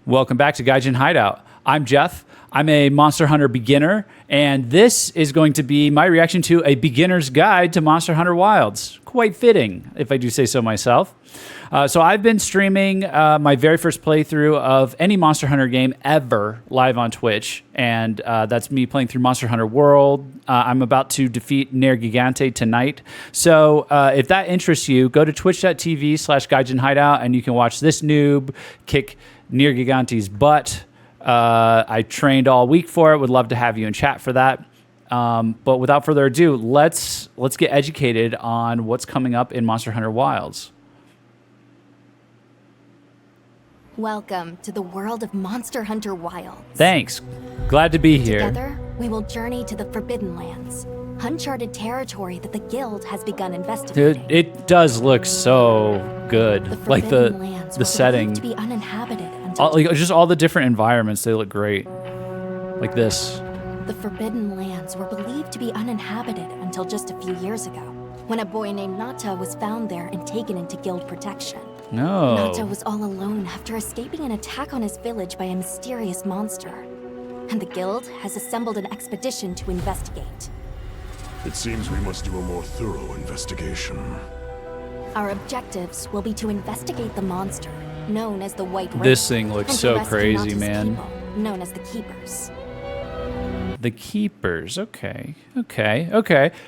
Welcome back to Gaijin Hideout. I'm Jeff. I'm a Monster Hunter beginner, and this is going to be my reaction to a beginner's guide to Monster Hunter Wilds. Quite fitting, if I do say so myself. So I've been streaming my very first playthrough of any Monster Hunter game ever live on Twitch, and that's me playing through Monster Hunter World. I'm about to defeat Nergigante tonight. So if that interests you, go to twitch.tv/Gaijin Hideout, and you can watch this noob kick Nergigante's butt. I trained all week for it. Would love to have you in chat for that. But without further ado, let's get educated on what's coming up in Monster Hunter Wilds. Welcome to the world of Monster Hunter Wilds. Thanks. Glad to be here. Together, we will journey to the Forbidden Lands, uncharted territory that the Guild has begun investigating. Dude, it does look so good. Like the setting. To be uninhabited just all the different environments, they look great. Like this. The Forbidden Lands were believed to be uninhabited until just a few years ago, when a boy named Nata was found there and taken into Guild protection. No. Nata was all alone after escaping an attack on his village by a mysterious monster. And the Guild has assembled an expedition to investigate. It seems we must do a more thorough investigation. Our objectives will be to investigate the monster, known as the White Wraith. This thing looks and to so rescue crazy, Nata's man. people, known as the Keepers. The Keepers. Okay.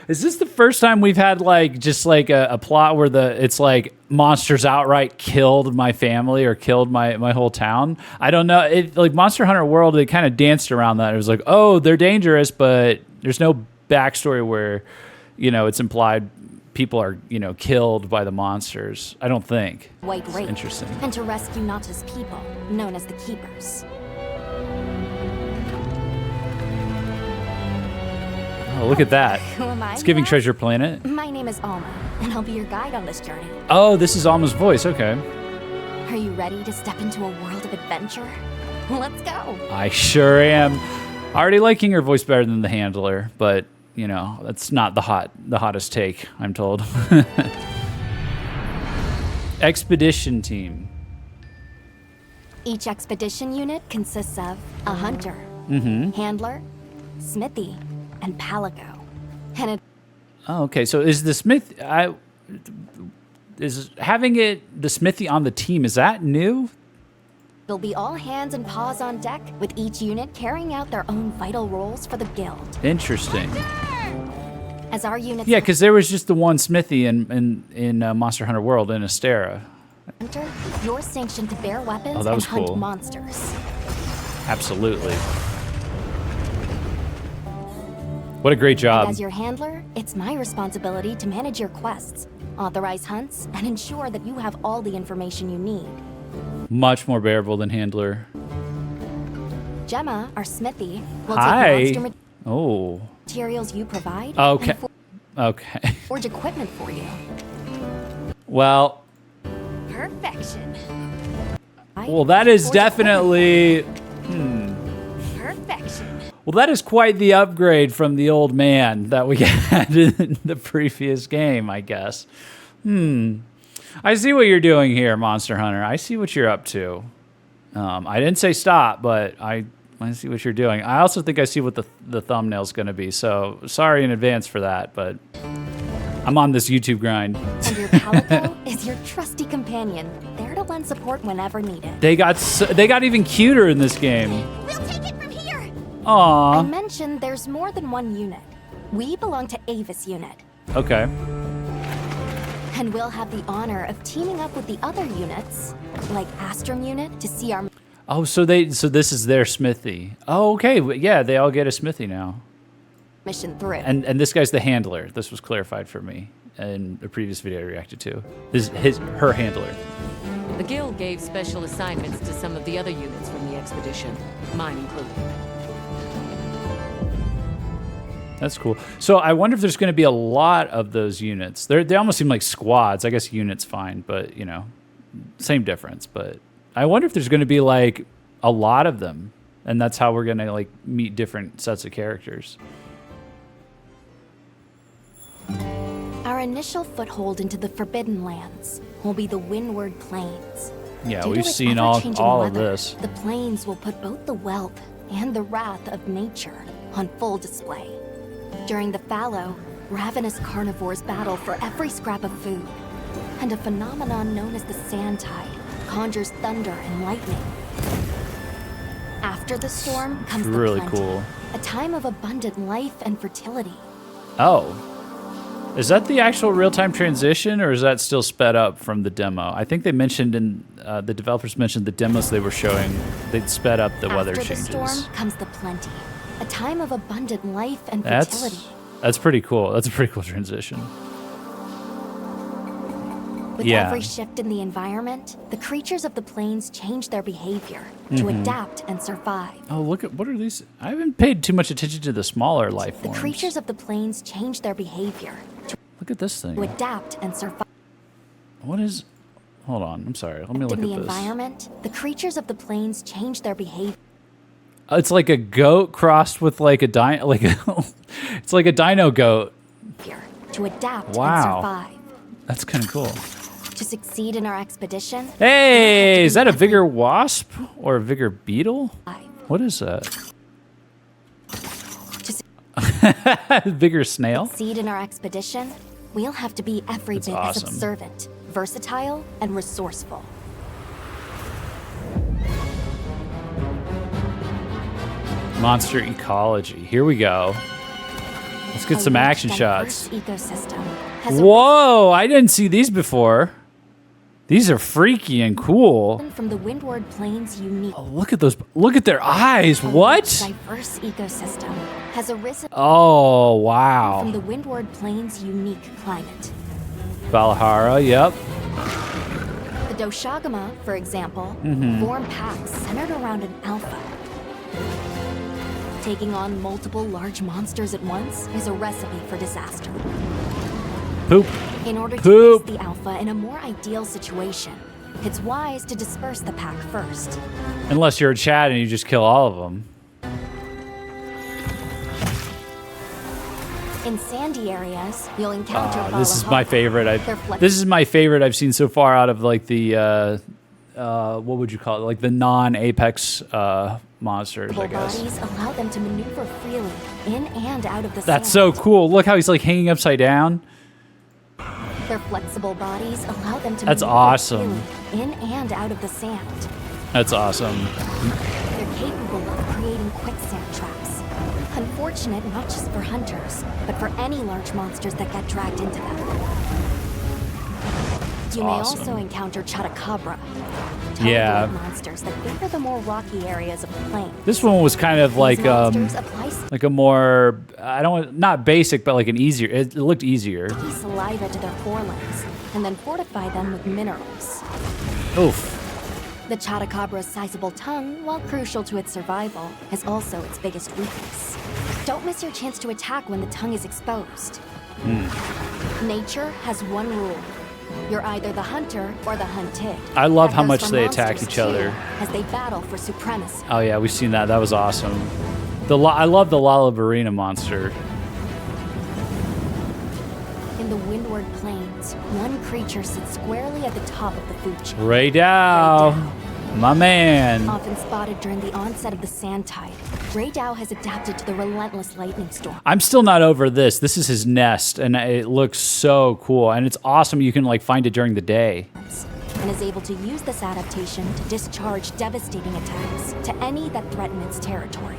Is this the first time we've had a plot where it's like monsters outright killed my family or killed my whole town? I don't know. Like Monster Hunter World, they kind of danced around that. It was like, oh, they're dangerous, but there's no backstory where, it's implied people are, killed by the monsters. I don't think. White Wraith. Interesting. And to rescue Nata's people, known as the Keepers. Oh, look at that. Who am I? It's giving Treasure Planet. My name is Alma, and I'll be your guide on this journey. Oh, this is Alma's voice. Okay. Are you ready to step into a world of adventure? Let's go. I sure am. Already liking her voice better than the handler, but that's not the hottest take, I'm told. Expedition team. Each expedition unit consists of a hunter, handler, smithy, and palico. And it Oh, okay. So is the smith? Is having the smithy on the team, is that new? will be all hands and paws on deck, with each unit carrying out their own vital roles for the Guild. Interesting. As our units because there was just the one smithy in Monster Hunter World in Astera. enter, you're sanctioned to bear weapons that and was hunt cool. monsters. Absolutely. What a great job. And as your handler, it's my responsibility to manage your quests, authorize hunts, and ensure that you have all the information you need. Much more bearable than handler. Gemma, our smithy, will Hi. take monster Oh. materials you provide Okay. and Okay. forge equipment for you. Well, Perfection. that is Forge definitely... Perfection. Well, that is quite the upgrade from the old man that we had in the previous game, I guess. I see what you're doing here, Monster Hunter. I see what you're up to. I didn't say stop, but I see what you're doing. I also think I see what the thumbnail's going to be, so sorry in advance for that, but I'm on this YouTube grind. And your palico is your trusty companion, there to lend support whenever needed. They got even cuter in this game. We'll take it from here. I Aww. mentioned there's more than one unit. We belong to Avis unit, Okay. and we'll have the honor of teaming up with the other units, like Astrum unit, to see our Oh, so this is their smithy. Oh, okay. Yeah, they all get a smithy now. mission through. And this guy's the handler. This was clarified for me in a previous video I reacted to. Her handler. The Guild gave special assignments to some of the other units from the expedition, mine included. That's cool. So I wonder if there's going to be a lot of those units. They almost seem like squads. I guess units fine, but same difference. But I wonder if there's going to be like a lot of them, and that's how we're going to like meet different sets of characters. Our initial foothold into the Forbidden Lands will be the Windward Plains. Yeah, Due we've to its seen ever-changing all of weather, this. The plains will put both the wealth and the wrath of nature on full display. During the fallow, ravenous carnivores battle for every scrap of food, and a phenomenon known as the sand tide conjures thunder and lightning. After the storm comes the Really plenty, cool. a time of abundant life and fertility. Oh. Is that the actual real-time transition, or is that still sped up from the demo? I think they mentioned the developers mentioned the demos they were showing, they'd sped up the weather changes. After the storm comes the plenty, a time of abundant life and fertility. That's pretty cool. That's a pretty cool transition. With every shift in the environment, the creatures of the plains change their behavior to adapt and survive. Oh, look at, what are these? I haven't paid too much attention to the smaller life The forms. creatures of the plains change their behavior Look at this to thing. adapt and survive. What is, hold on, I'm sorry. Let me look In at the this. environment, the creatures of the plains change their behavior It's like a goat crossed with like a dino, it's like a dino goat. to adapt and Wow. survive. That's kind of cool. To succeed in our expedition, Hey, is that a vigor wasp or a vigor beetle? survive. What is that? To Vigor snail? succeed in our expedition, we'll have to be every That's bit awesome. as observant, versatile, and resourceful. Monster ecology. Here we go. Let's get A some rich, action diverse shots. Ecosystem has Whoa, I didn't see these before. These are freaky and cool. arisen from the Windward Plains unique. Oh, look at those. Look at their eyes. What? Diverse ecosystem has arisen Oh, from wow. the Windward Plains unique climate. Valhalla, yep. The Doshagama, for example, Mm-hmm. form packs centered around an alpha. Taking on multiple large monsters at once is a recipe for disaster. Poop. In order to Poop. place the alpha in a more ideal situation, it's wise to disperse the pack first. Unless you're a Chad and you just kill all of them. In sandy areas, you'll encounter This is my Valhalla. favorite. They're flexible. This is my favorite I've seen so far out of like the what would you call it? Like the non-apex monsters, I guess. Bodies allow them to maneuver freely in and out of the That's sand. so cool. Look how he's like hanging upside down. Their flexible bodies allow them to That's maneuver awesome. freely in and out of the sand. That's awesome. They're capable of creating quicksand traps. Unfortunate not just for hunters, but for any large monsters that get dragged into them. You may awesome. also encounter Chotacabra, Yeah. monsters that favor the more rocky areas of the plain. This one was kind of like These monsters apply like a more not basic but like an easier. It looked easier. sticky saliva to their forelimbs and then fortify them with minerals. Oof. The Chatacabra's sizable tongue, while crucial to its survival, is also its biggest weakness. Don't miss your chance to attack when the tongue is exposed. Nature has one rule. You're either the hunter or the hunted. I love That how goes much for they attack monsters, each other. too, as they battle for supremacy. Oh yeah, we've seen that. That was awesome. I love the Lalabarina monster. In the Windward Plains, one creature sits squarely at the top of the food chain. Ray Dow, my man. Often spotted during the onset of the sand tide, Grey Dow has adapted to the relentless lightning storm. I'm still not over this. This is his nest, and it looks so cool. And it's awesome. You can like find it during the day. And is able to use this adaptation to discharge devastating attacks to any that threaten its territory.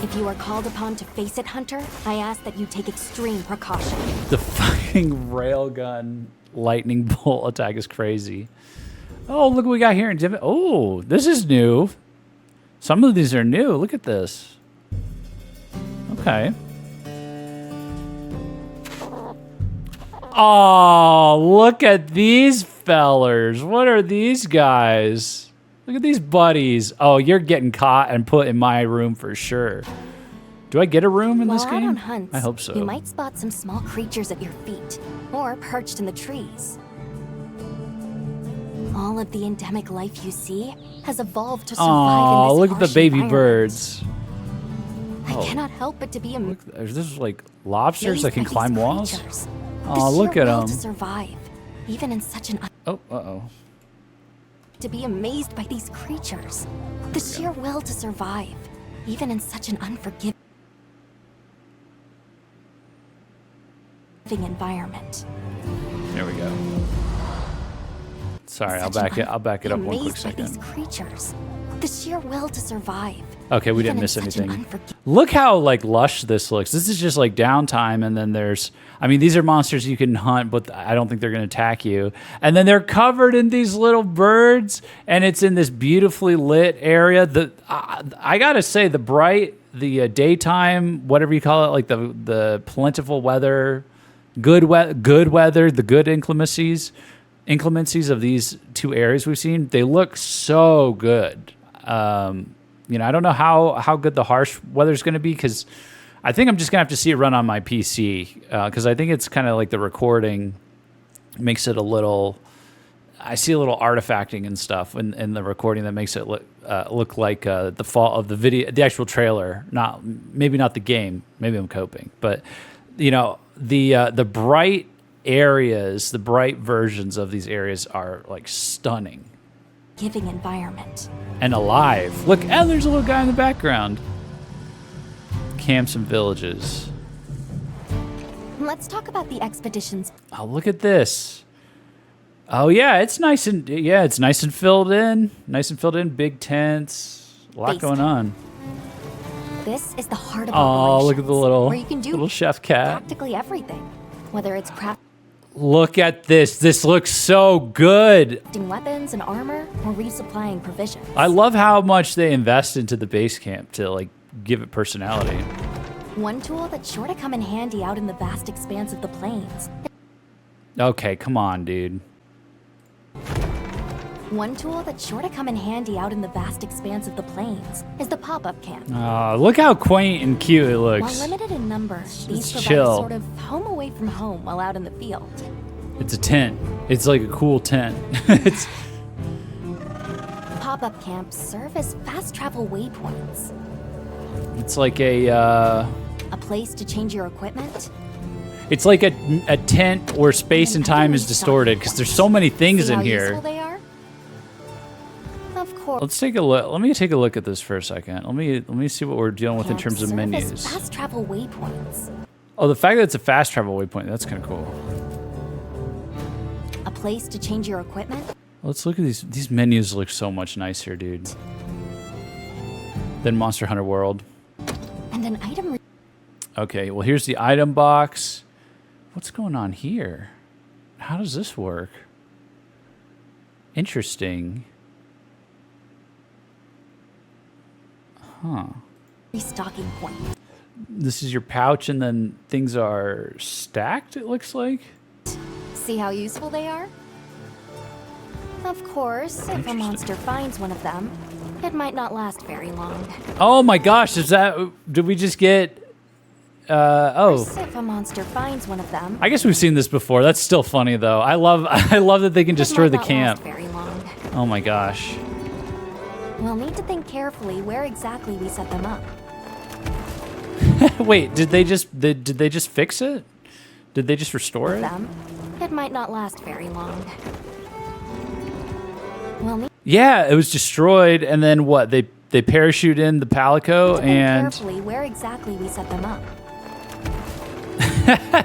If you are called upon to face it, Hunter, I ask that you take extreme precaution. The fucking railgun lightning bolt attack is crazy. Oh, look what we got here. Oh, this is new. Some of these are new. Look at this. Okay. Oh, look at these fellers. What are these guys? Look at these buddies. Oh, you're getting caught and put in my room for sure. Do I get a room in this While out game? on hunts, I hope so. you might spot some small creatures at your feet, or perched in the trees. All of the endemic life you see has evolved to survive in Oh, this look at the harsh baby environment. birds. I cannot help but to be amazed. There's this like lobsters that can by these climb walls. creatures. Oh, The look sheer at will them. to survive, even in such an Oh, uh-oh. to be amazed by these creatures. The sheer will to survive, even in such an unforgiving environment. There we go. Sorry, I'll back it up one quick second. These creatures, the sheer will to survive. Okay, we didn't miss anything. Look how like lush this looks. This is just like downtime, and then there's, I mean, these are monsters you can hunt, but I don't think they're going to attack you. And then they're covered in these little birds, and it's in this beautifully lit area. I gotta say, the daytime, whatever you call it, like the plentiful weather, good weather, the good inclemencies of these two areas we've seen, they look so good. You know, I don't know how good the harsh weather is going to be, because I think I'm just going to have to see it run on my PC, because I think it's kind of like the recording makes it a little, I see a little artifacting and stuff in the recording that makes it look like the fall of the video, the actual trailer, maybe not the game. Maybe I'm coping, but you know, the bright areas, the bright versions of these areas are like stunning. Giving environment. And alive. Look, and there's a little guy in the background. Camps and villages. Let's talk about the expeditions. Oh, look at this. Oh yeah, it's nice and filled in. Nice and filled in. Big tents. A lot going on. This is the heart of operations. Oh, look at the where you can do little chef cat. Practically everything, whether it's craft. Look at this. This looks so good. Weapons and armor, or resupplying provisions. I love how much they invest into the base camp to like give it personality. One tool that's sure to come in handy out in the vast expanse of the plains. Okay, come on, dude. One tool that's sure to come in handy out in the vast expanse of the plains is the pop-up camp. Look how quaint and cute it looks. While limited in number, these provide chill. sort of home away from home while out in the field. It's a tent. It's like a cool tent. It's Pop-up camps serve as fast travel waypoints. It's like a place to change your equipment. It's like a tent where space and time is distorted because there's so many things in here. They are? Of course. Let's take a look. Let me take a look at this for a second. Let me see what we're dealing with in terms of menus. Fast travel waypoints. Oh, the fact that it's a fast travel waypoint, that's kind of cool. A place to change your equipment. Let's look at these. These menus look so much nicer, dude, than Monster Hunter World. And an item. Okay, well, here's the item box. What's going on here? How does this work? Interesting. Huh. Restocking point. This is your pouch, and then things are stacked, it looks like. See how useful they are? Of course, if a monster finds one of them, it might not last very long. Oh my gosh, is that... Did we just get... If a monster finds one of them... I guess we've seen this before. That's still funny, though. I love that they can destroy the camp. Very long. Oh my gosh. We'll need to think carefully where exactly we set them up. Wait, did they just fix it? Did they just restore it? It might not last very long. Yeah, it was destroyed, and then what? They parachute in the Palico and carefully where exactly we set them up.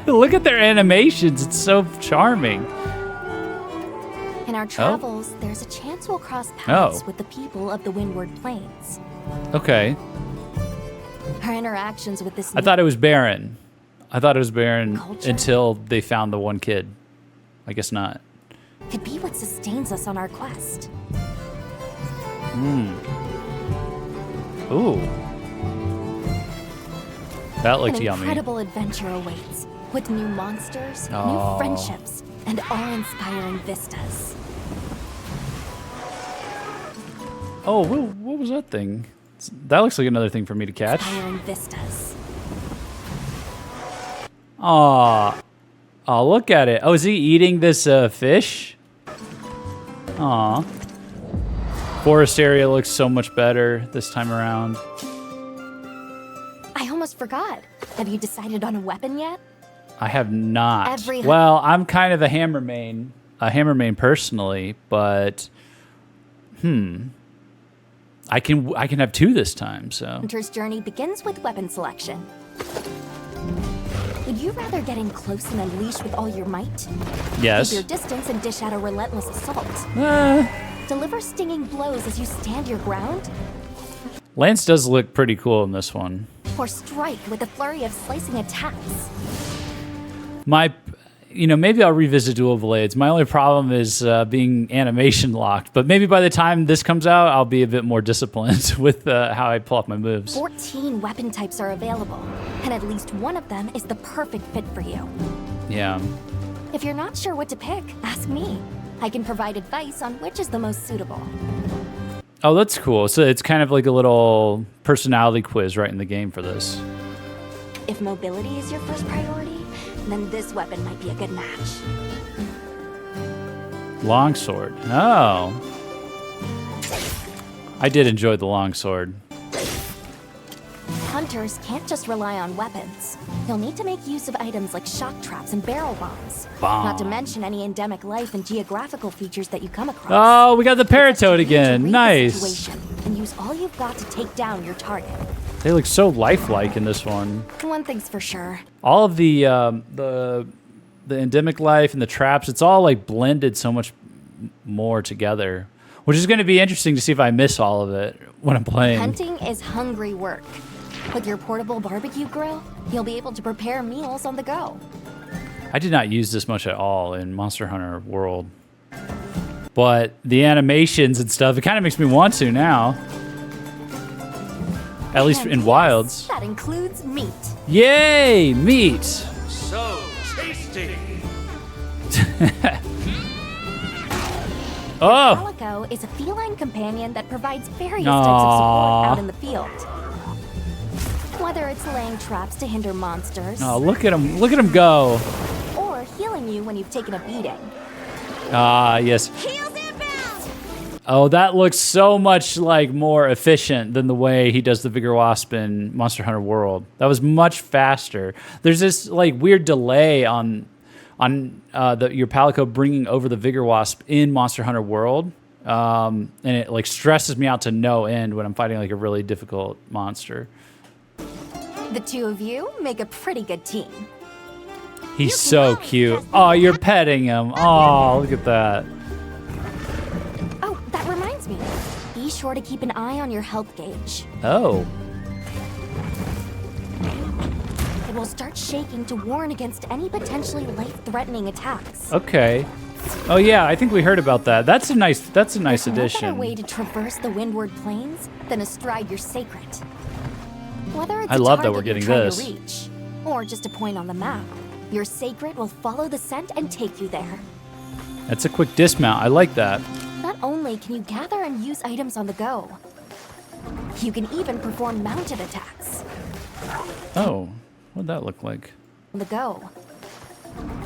Look at their animations. It's so charming. In our travels, there's a chance we'll cross paths with the people of the Windward Plains. Okay. Our interactions with this... I thought it was barren. Until they found the one kid. I guess not. Could be what sustains us on our quest. Ooh. That looked yummy. An incredible adventure awaits, with new monsters, new friendships, and awe-inspiring vistas. Oh, what was that thing? That looks like another thing for me to catch. Inspiring vistas. Aw. Oh, look at it. Oh, is he eating this fish? Aw. Forest area looks so much better this time around. I almost forgot. Have you decided on a weapon yet? I have not. Well, I'm kind of a hammer main personally, but I can have 2 this time, so. Hunter's journey begins with weapon selection. Would you rather get in close and unleash with all your might? Yes. Keep your distance and dish out a relentless assault. Deliver stinging blows as you stand your ground? Lance does look pretty cool in this one. Or strike with a flurry of slicing attacks? Maybe I'll revisit Duel Blades. My only problem is being animation locked. But maybe by the time this comes out, I'll be a bit more disciplined with how I pull off my moves. 14 weapon types are available, and at least one of them is the perfect fit for you. Yeah. If you're not sure what to pick, ask me. I can provide advice on which is the most suitable. Oh, that's cool. So it's kind of like a little personality quiz right in the game for this. If mobility is your first priority, then this weapon might be a good match. Longsword. Oh. I did enjoy the longsword. Hunters can't just rely on weapons. You'll need to make use of items like shock traps and barrel bombs. Not to mention any endemic life and geographical features that you come across. Oh, we got the paratoad You need to again. read the Nice. situation and use all you've got to take down your target. They look so lifelike in this one. One thing's for sure. All of the endemic life and the traps, it's all like blended so much more together, which is going to be interesting to see if I miss all of it when I'm playing. Hunting is hungry work. With your portable barbecue grill, you'll be able to prepare meals on the go. I did not use this much at all in Monster Hunter World. But the animations and stuff, it kind of makes me want to now. At least And in yes, Wilds. That includes meat. Yay, meat! So tasty! Oh! Calico is a feline companion that provides various types of support out in the field. Whether it's laying traps to hinder monsters, Oh, look at him! Look at him go! or healing you when you've taken a beating. Ah, yes. Heals inbound! Oh, that looks so much like more efficient than the way he does the Vigor Wasp in Monster Hunter World. That was much faster. There's this like weird delay on your Palico bringing over the Vigor Wasp in Monster Hunter World, and it like stresses me out to no end when I'm fighting like a really difficult monster. The two of you make a pretty good team. He's so cute. Oh, you're petting him. Oh, look at that. Oh, that reminds me. Be sure to keep an eye on your health gauge. Oh. It will start shaking to warn against any potentially life-threatening attacks. Okay. Oh yeah, I think we heard about that. That's a nice There's no addition. better way to traverse the Windward Plains than astride your sacred. Whether it's I a love that target we're getting you're trying this. to reach, or just a point on the map, your sacred will follow the scent and take you there. That's a quick dismount. I like that. Not only can you gather and use items on the go, you can even perform mounted attacks. Oh, what'd that look like? On the go.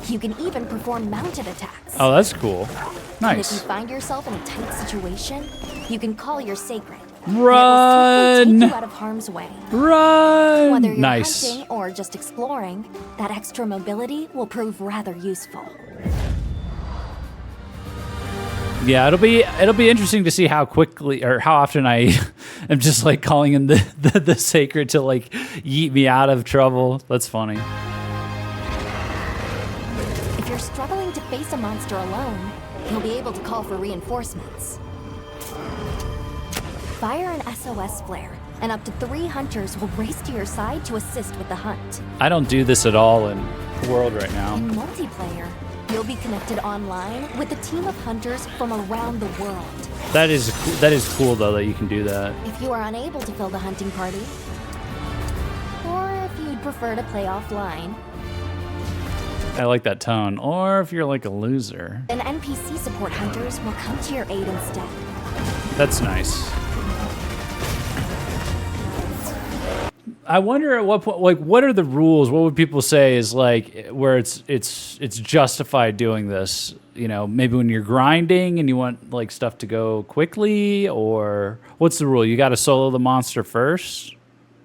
You can even perform mounted attacks. Oh, that's cool. And if you Nice. find yourself in a tight situation, you can call your sacred. and it will Run! swiftly take you out of harm's way. Run! Whether you're Nice. hunting or just exploring, that extra mobility will prove rather useful. Yeah, it'll be interesting to see how quickly or how often I am just like calling in the sacred to like yeet me out of trouble. That's funny. If you're struggling to face a monster alone, you'll be able to call for reinforcements. Fire an SOS flare, and up to 3 hunters will race to your side to assist with the hunt. I don't do this at all in the world right now. In multiplayer, you'll be connected online with a team of hunters from around the world. That is cool though that you can do that. If you are unable to fill the hunting party, or if you'd prefer to play offline, I like that tone. Or if you're like a loser. then NPC support hunters will come to your aid instead. That's nice. I wonder at what point, like, what are the rules? What would people say is like where it's justified doing this? You know, maybe when you're grinding and you want like stuff to go quickly, or what's the rule? You got to solo the monster first,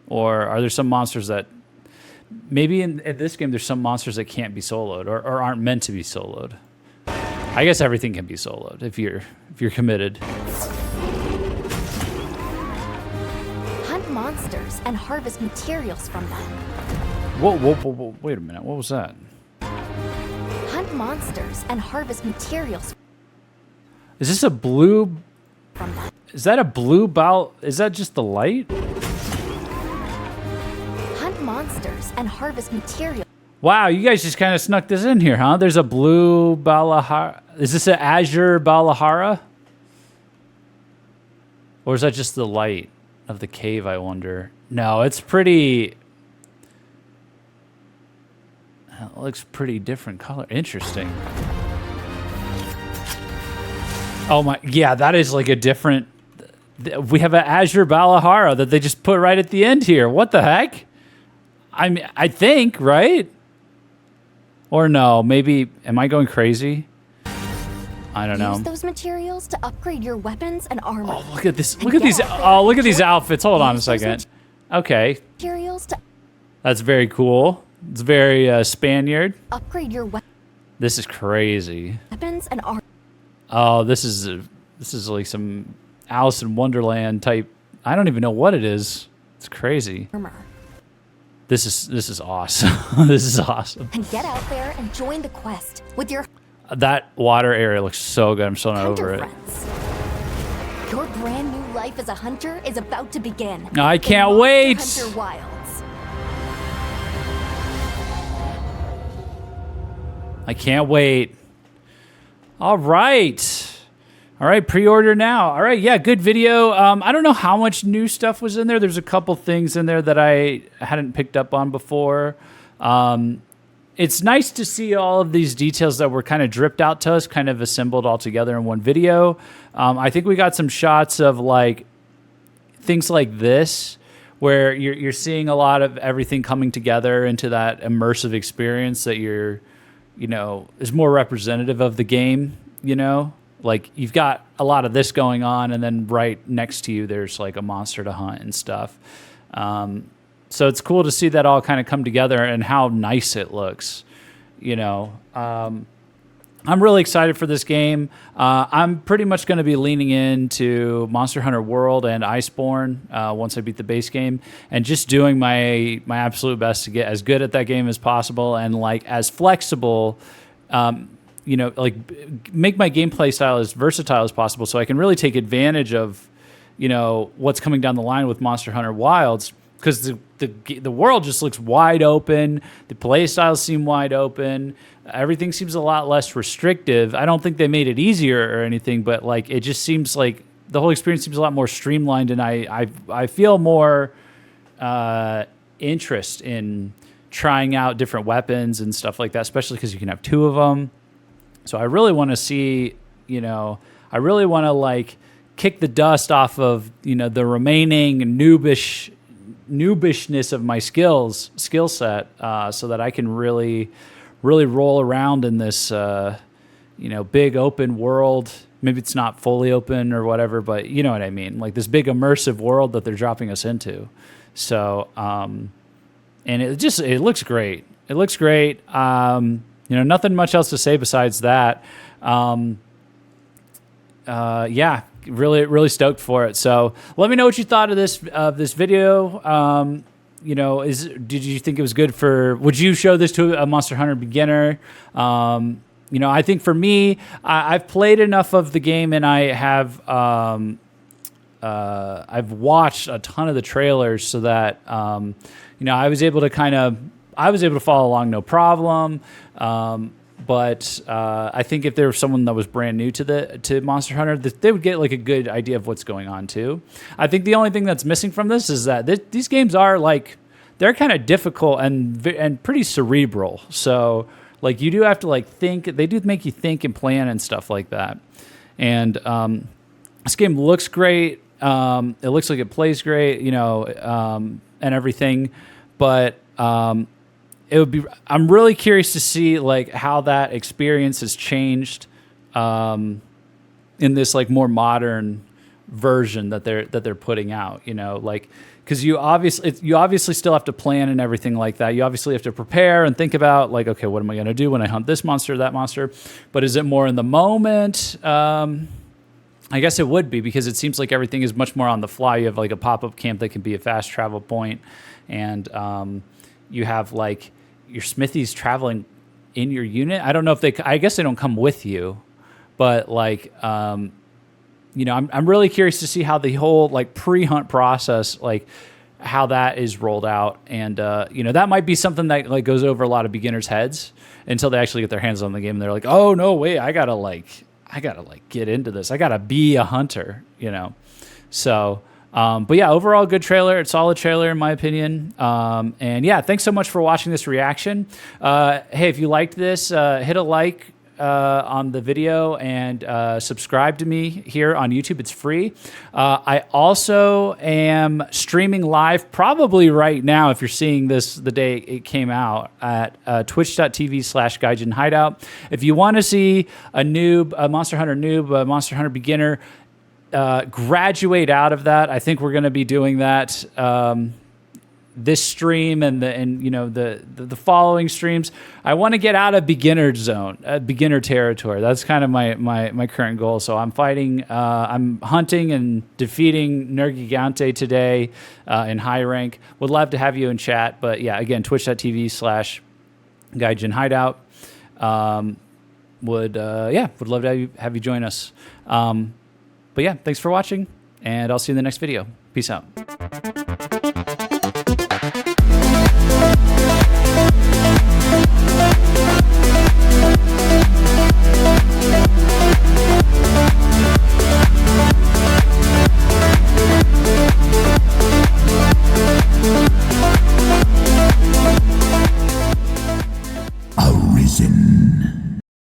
or are there some monsters that maybe in this game there's some monsters that can't be soloed or aren't meant to be soloed? I guess everything can be soloed if you're committed. monsters and harvest materials from them. Whoa, wait a minute. What was that? Hunt monsters and harvest materials Is this a blue... from them. Is that a blue ball? Is that just the light? Hunt monsters and harvest materials. Wow, you guys just kind of snuck this in here, huh? There's a blue Balahara. Is this an azure Balahara? Or is that just the light of the cave, I wonder? No, it's pretty... It looks pretty different color. Interesting. Oh my... Yeah, that is like a different... We have an azure Balahara that they just put right at the end here. What the heck? I mean, I think, right? Or no, maybe, am I going crazy? I don't know. Use those materials to upgrade your weapons and armor. Oh, look at this. Look at these. Oh, look at these outfits. Hold on a second. Okay. Materials to That's very cool. It's very Spaniard. upgrade your This is crazy. weapons and armor. Oh, this is like some Alice in Wonderland type. I don't even know what it is. It's crazy. This is awesome. This is awesome. And get out there and join the quest with your That water area looks so good. I'm still not hunter over it. friends. Your brand new life as a hunter is about to begin. I can't in wait. Monster Hunter Wilds. I can't wait. All right. All right, pre-order now. All right, yeah, good video. I don't know how much new stuff was in there. There's a couple things in there that I hadn't picked up on before. It's nice to see all of these details that were kind of dripped out to us, kind of assembled all together in one video. I think we got some shots of like things like this, where you're seeing a lot of everything coming together into that immersive experience that is more representative of the game, Like, you've got a lot of this going on, and then right next to you, there's, like, a monster to hunt and stuff. So it's cool to see that all kind of come together and how nice it looks, I'm really excited for this game. I'm pretty much going to be leaning into Monster Hunter World and Iceborne once I beat the base game, and just doing my absolute best to get as good at that game as possible and, like, as flexible like make my gameplay style as versatile as possible so I can really take advantage of, what's coming down the line with Monster Hunter Wilds, because the world just looks wide open. The play styles seem wide open. Everything seems a lot less restrictive. I don't think they made it easier or anything, but like it just seems like the whole experience seems a lot more streamlined, and I feel more interest in trying out different weapons and stuff like that, especially because you can have two of them. So I really want to see, I really want to like kick the dust off of, the remaining noobishness of my skill set, so that I can really roll around in this, big open world. Maybe it's not fully open or whatever, but you know what I mean? Like this big immersive world that they're dropping us into. So, and it looks great. It looks great. Nothing much else to say besides that. Yeah, really stoked for it. So let me know what you thought of this video. Did you think it was good would you show this to a Monster Hunter beginner? I think for me, I've played enough of the game, and I have, I've watched a ton of the trailers so that, I was able to follow along no problem. But I think if there was someone that was brand new to Monster Hunter, they would get like a good idea of what's going on too. I think the only thing that's missing from this is that these games are like, they're kind of difficult and pretty cerebral. So like you do have to like think. They do make you think and plan and stuff like that. And this game looks great. It looks like it plays great, and everything. But I'm really curious to see like how that experience has changed in this like more modern version that they're putting out, like, because you obviously still have to plan and everything like that. You obviously have to prepare and think about like, okay, what am I going to do when I hunt this monster, that monster? But is it more in the moment? I guess it would be, because it seems like everything is much more on the fly. You have like a pop-up camp that can be a fast travel point, and you have like your smithies traveling in your unit. I don't know if I guess they don't come with you, but like, you know, I'm really curious to see how the whole like pre-hunt process, like how that is rolled out. And, you know, that might be something that like goes over a lot of beginners' heads until they actually get their hands on the game. And they're like, oh no, wait, I gotta get into this. I gotta be a hunter, you know? So, but yeah, overall good trailer. It's a solid trailer in my opinion. And yeah, thanks so much for watching this reaction. Hey, if you liked this, hit a like on the video, and subscribe to me here on YouTube. It's free. I also am streaming live probably right now, if you're seeing this the day it came out, at twitch.tv/Gaijin Hideout. If you want to see a noob, a Monster Hunter noob, a Monster Hunter beginner graduate out of that, I think we're going to be doing that this stream and you know the following streams. I want to get out of beginner zone, beginner territory. That's kind of my current goal. So I'm fighting, I'm hunting and defeating Nergigante today in high rank. Would love to have you in chat, but yeah, again, twitch.tv/Gaijin Hideout. Would love to have you join us. But yeah, thanks for watching, and I'll see you in the next video. Peace out.